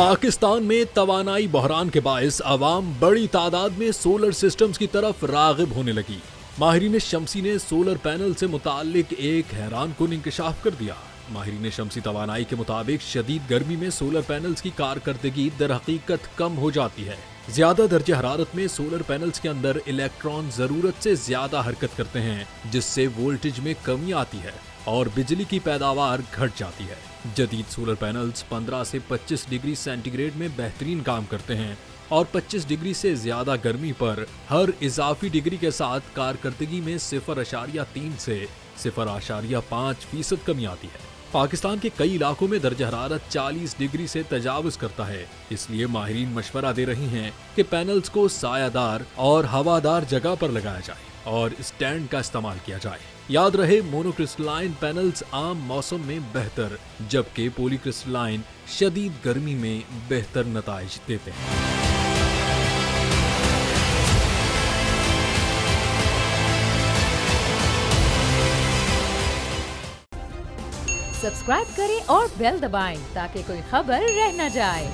पाकिस्तान में तवानाई बहरान के बायस अवाम बड़ी तादाद में सोलर सिस्टम्स की तरफ रागिब होने लगी। माहिरीन शमसी ने सोलर पैनल से मुताल्लिक एक हैरान कुन इंकशाफ कर दिया। माहिरीन शमसी तवानाई के मुताबिक शदीद गर्मी में सोलर पैनल्स की कारकर्दगी दर हकीकत कम हो जाती है। ज्यादा दर्जे हरारत में सोलर पैनल्स के अंदर इलेक्ट्रॉन जरूरत से ज्यादा हरकत करते हैं, जिससे वोल्टेज में कमी आती है और बिजली की पैदावार घट जाती है। जदीद सोलर पैनल्स 15 से 25 डिग्री सेंटीग्रेड में बेहतरीन काम करते हैं और 25 डिग्री से ज्यादा गर्मी पर हर इजाफी डिग्री के साथ कारकर्दगी में 0.3 से 0.5% कमी आती है। पाकिस्तान के कई इलाकों में दर्जा हरारत 40 डिग्री से तजावुज करता है, इसलिए माहिरीन मशवरा दे रही हैं कि पैनल्स को सायादार और हवादार जगह पर लगाया जाए और स्टैंड का इस्तेमाल किया जाए। याद रहे, मोनोक्रिस्टलाइन पैनल्स आम मौसम में बेहतर, जबकि पॉलीक्रिस्टलाइन शदीद गर्मी में बेहतर नताइज देते हैं। सब्सक्राइब करें और बेल दबाएं ताकि कोई खबर रह न जाए।